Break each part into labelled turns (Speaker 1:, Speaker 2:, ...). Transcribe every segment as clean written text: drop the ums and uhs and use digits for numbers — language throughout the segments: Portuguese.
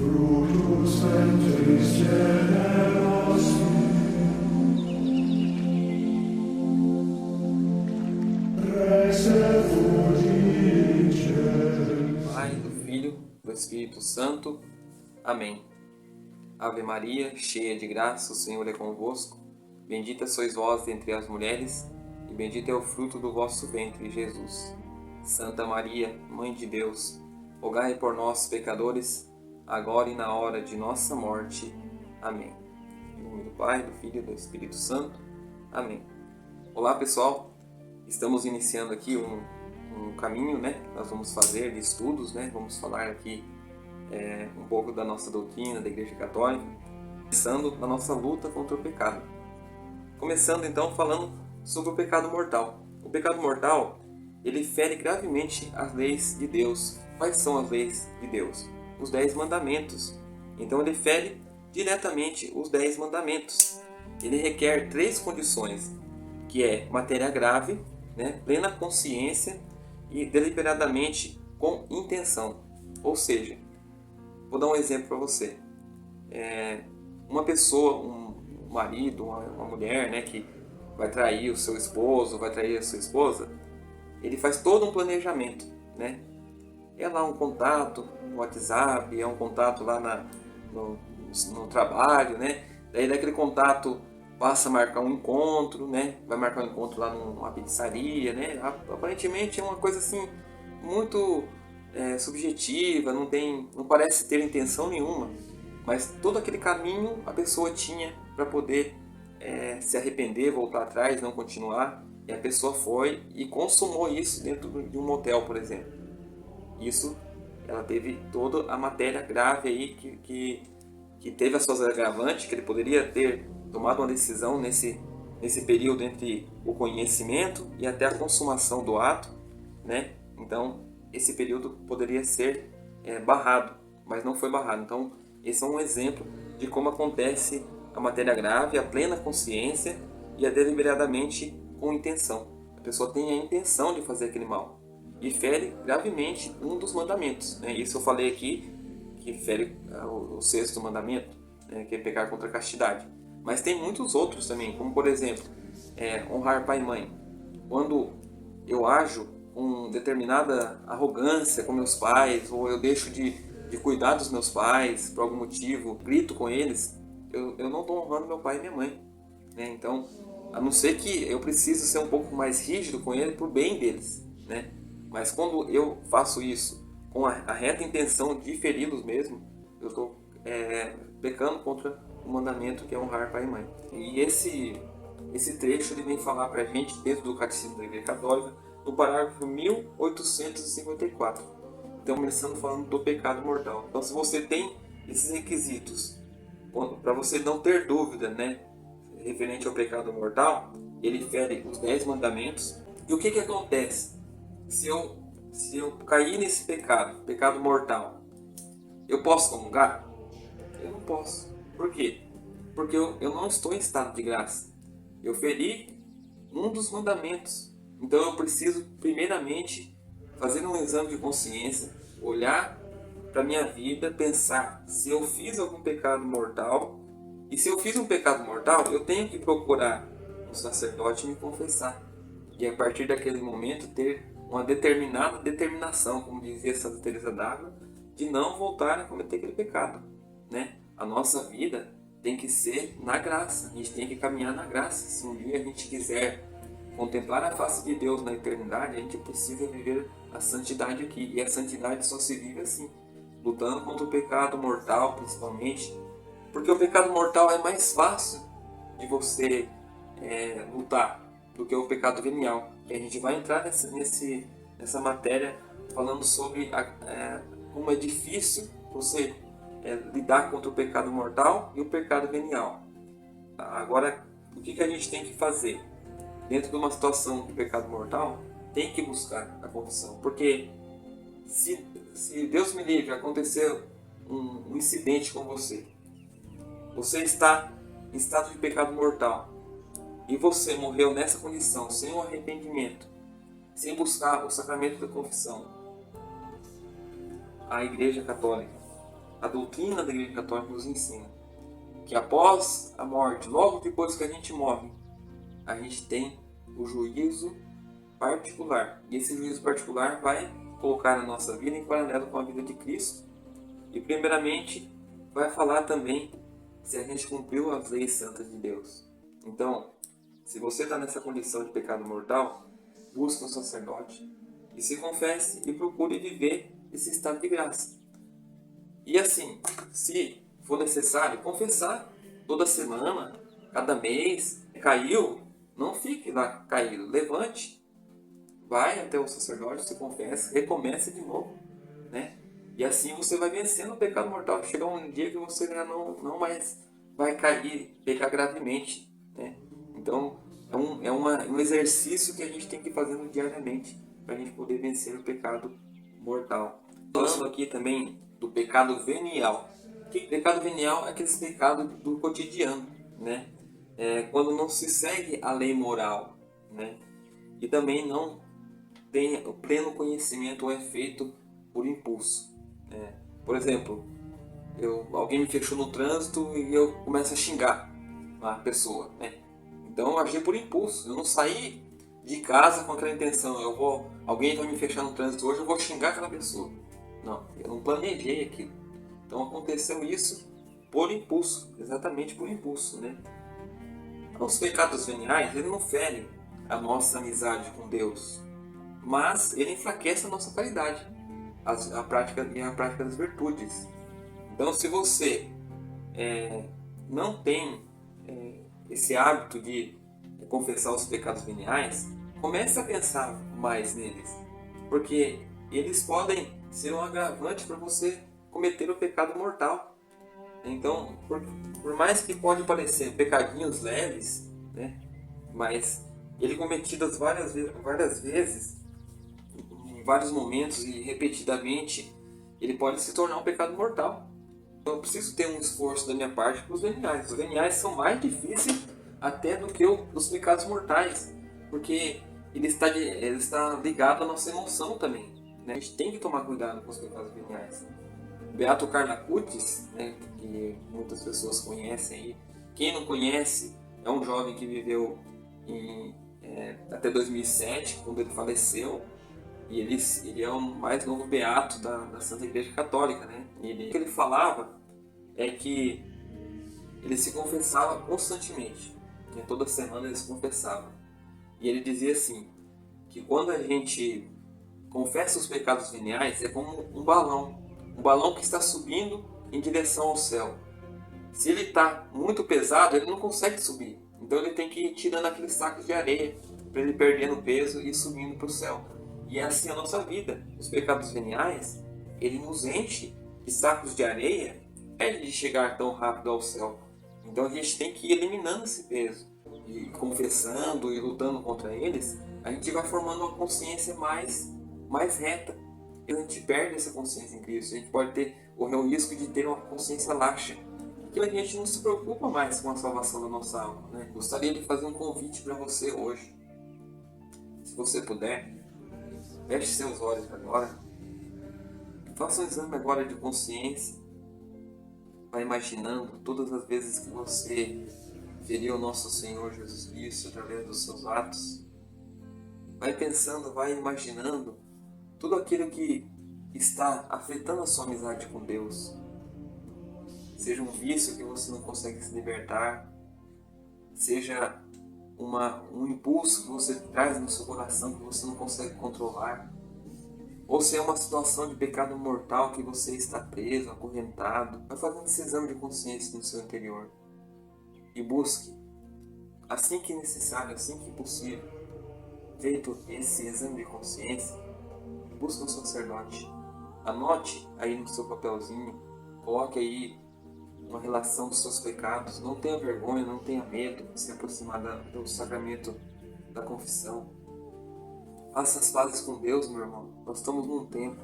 Speaker 1: Frutus ventris generosi,
Speaker 2: Pai, do Filho, do Espírito Santo. Amém. Ave Maria, cheia de graça, o Senhor é convosco. Bendita sois vós entre as mulheres, e bendito é o fruto do vosso ventre, Jesus. Santa Maria, Mãe de Deus, rogai por nós, pecadores, agora e na hora de nossa morte. Amém. Em nome do Pai, do Filho e do Espírito Santo. Amém. Olá, pessoal. Estamos iniciando aqui um caminho, né? Nós vamos fazer de estudos, né? Vamos falar aqui um pouco da nossa doutrina da Igreja Católica, começando na nossa luta contra o pecado. Começando então falando sobre o pecado mortal. O pecado mortal, ele fere gravemente as leis de Deus. Quais são as leis de Deus? Os 10 mandamentos. Então ele fere diretamente os 10 mandamentos. Ele requer 3 condições, que é matéria grave, né, plena consciência e deliberadamente com intenção. Ou seja, vou dar um exemplo para você. Uma pessoa, um marido, uma mulher, né, que vai trair o seu esposo, vai trair a sua esposa, ele faz todo um planejamento, né? É lá um contato no WhatsApp, é um contato lá no trabalho, né? Daí daquele contato passa a marcar um encontro, né? Vai marcar um encontro lá numa pizzaria, né? Aparentemente é uma coisa assim muito subjetiva, não parece ter intenção nenhuma, mas todo aquele caminho a pessoa tinha para poder se arrepender, voltar atrás, não continuar, e a pessoa foi e consumou isso dentro de um motel, por exemplo. Isso, ela teve toda a matéria grave aí que teve as suas agravantes, que ele poderia ter tomado uma decisão nesse período entre o conhecimento e até a consumação do ato, né? Então, esse período poderia ser barrado, mas não foi barrado. Então, esse é um exemplo de como acontece a matéria grave, a plena consciência e a deliberadamente com intenção. A pessoa tem a intenção de fazer aquele mal e fere gravemente um dos mandamentos, né? Isso eu falei aqui, que fere o 6º mandamento, né? Que é pecar contra a castidade. Mas tem muitos outros também, como por exemplo, honrar pai e mãe. Quando eu ajo com determinada arrogância com meus pais, ou eu deixo de cuidar dos meus pais por algum motivo, grito com eles, eu não estou honrando meu pai e minha mãe, né? Então, a não ser que eu precise ser um pouco mais rígido com eles, por bem deles, né? Mas quando eu faço isso com a reta intenção de feri-los mesmo, eu estou pecando contra o mandamento que é honrar pai e mãe. E esse trecho ele vem falar para a gente dentro do Catecismo da Igreja Católica, no parágrafo 1854. Então, começando falando do pecado mortal. Então, se você tem esses requisitos, para você não ter dúvida, né, referente ao pecado mortal, ele fere os 10 mandamentos. E o que acontece? Se eu cair nesse pecado mortal, eu posso comungar? Eu não posso. Por quê? Porque eu não estou em estado de graça. Eu feri um dos mandamentos. Então eu preciso, primeiramente, fazer um exame de consciência, olhar para a minha vida, pensar se eu fiz algum pecado mortal. E se eu fiz um pecado mortal, eu tenho que procurar um sacerdote e me confessar. E a partir daquele momento ter uma determinada determinação, como dizia Santa Teresa d'Ávila, de não voltar a cometer aquele pecado, né? A nossa vida tem que ser na graça, a gente tem que caminhar na graça. Se um dia a gente quiser contemplar a face de Deus na eternidade, a gente precisa viver a santidade aqui. E a santidade só se vive assim, lutando contra o pecado mortal, principalmente, porque o pecado mortal é mais fácil de você lutar do que o pecado venial. E a gente vai entrar nessa matéria falando sobre como é difícil você lidar contra o pecado mortal e o pecado venial. Agora, o que a gente tem que fazer? Dentro de uma situação de pecado mortal, tem que buscar a confissão. Porque se Deus me livre, acontecer um incidente com você, você está em estado de pecado mortal, e você morreu nessa condição, sem o arrependimento, sem buscar o sacramento da confissão, a Igreja Católica a doutrina da Igreja Católica nos ensina que após a morte, logo depois que a gente morre, a gente tem o juízo particular. E esse juízo particular vai colocar a nossa vida em paralelo com a vida de Cristo. E primeiramente vai falar também se a gente cumpriu as leis santas de Deus. Então, se você está nessa condição de pecado mortal, busque um sacerdote e se confesse e procure viver esse estado de graça. E assim, se for necessário, confessar toda semana, cada mês. Caiu, não fique lá caído. Levante, vai até o sacerdote, se confesse, recomece de novo, né? E assim você vai vencendo o pecado mortal. Chega um dia que você já não mais vai cair, pecar gravemente, né? Então, um exercício que a gente tem que ir fazendo diariamente para a gente poder vencer o pecado mortal. Falando aqui também do pecado venial. Que pecado venial é aquele pecado do cotidiano, né? Quando não se segue a lei moral, né? E também não tem o pleno conhecimento ou é feito por impulso, né? Por exemplo, alguém me fechou no trânsito e eu começo a xingar a pessoa, né? Então eu agi por impulso, eu não saí de casa com aquela intenção, alguém vai me fechar no trânsito hoje, eu vou xingar aquela pessoa. Não, eu não planejei aquilo. Então aconteceu isso por impulso, exatamente por impulso, né? Os pecados veniais, ele não ferem a nossa amizade com Deus, mas ele enfraquece a nossa caridade, a prática das virtudes. Então, se você não tem esse hábito de confessar os pecados veniais, comece a pensar mais neles, porque eles podem ser um agravante para você cometer o pecado mortal. Então, por mais que pode parecer pecadinhos leves, né, mas ele cometidos várias vezes, em vários momentos e repetidamente, ele pode se tornar um pecado mortal. Então, eu preciso ter um esforço da minha parte para os veniais. Os veniais são mais difíceis até do que os pecados mortais, porque ele está ligado à nossa emoção também, né? A gente tem que tomar cuidado com os pecados veniais. Beato Carlo Acutis, né, que muitas pessoas conhecem aí. Quem não conhece, é um jovem que viveu até 2007, quando ele faleceu. E ele é o mais novo beato da Santa Igreja Católica, né? O que ele falava é que ele se confessava constantemente, né? Toda semana ele se confessava. E ele dizia assim, que quando a gente confessa os pecados veniais, é como um balão que está subindo em direção ao céu. Se ele está muito pesado, ele não consegue subir. Então ele tem que ir tirando aqueles sacos de areia para ele perdendo peso e subindo para o céu. E é assim a nossa vida. Os pecados veniais, ele nos enche de sacos de areia, impede de chegar tão rápido ao céu. Então a gente tem que ir eliminando esse peso. E confessando e lutando contra eles, a gente vai formando uma consciência mais reta. E a gente perde essa consciência em Cristo. A gente pode correr o risco de ter uma consciência laxa. Porque a gente não se preocupa mais com a salvação da nossa alma, né? Gostaria de fazer um convite para você hoje. Se você puder, feche seus olhos agora. Faça um exame agora de consciência. Vai imaginando todas as vezes que você feriu o nosso Senhor Jesus Cristo através dos seus atos. Vai pensando, vai imaginando tudo aquilo que está afetando a sua amizade com Deus. Seja um vício que você não consegue se libertar, seja um impulso que você traz no seu coração que você não consegue controlar, ou se é uma situação de pecado mortal que você está preso, acorrentado. Vai fazendo esse exame de consciência no seu interior e busque, assim que necessário, assim que possível, feito esse exame de consciência, busque um sacerdote. Anote aí no seu papelzinho, coloque aí uma relação dos seus pecados. Não tenha vergonha, não tenha medo de se aproximar do sacramento da confissão. Faça as pazes com Deus, meu irmão. Nós estamos num tempo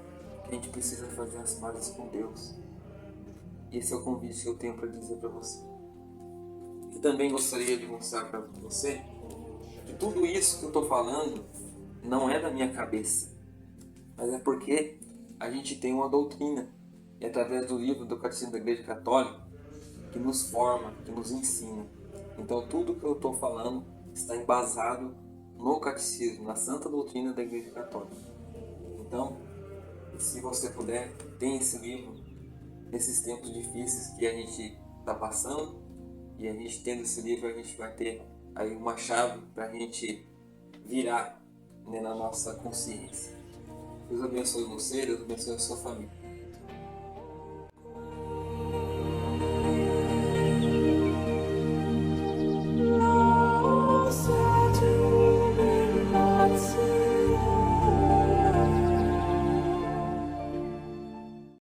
Speaker 2: que a gente precisa fazer as pazes com Deus. E esse é o convite que eu tenho para dizer para você. E também gostaria de mostrar para você que tudo isso que eu estou falando não é da minha cabeça, mas é porque a gente tem uma doutrina e através do livro do Catecismo da Igreja Católica que nos forma, que nos ensina. Então tudo que eu estou falando está embasado no Catecismo, na Santa Doutrina da Igreja Católica. Então, se você puder, tenha esse livro nesses tempos difíceis que a gente está passando, e a gente tendo esse livro, a gente vai ter aí uma chave para a gente virar, né, na nossa consciência. Deus abençoe você, Deus abençoe a sua família.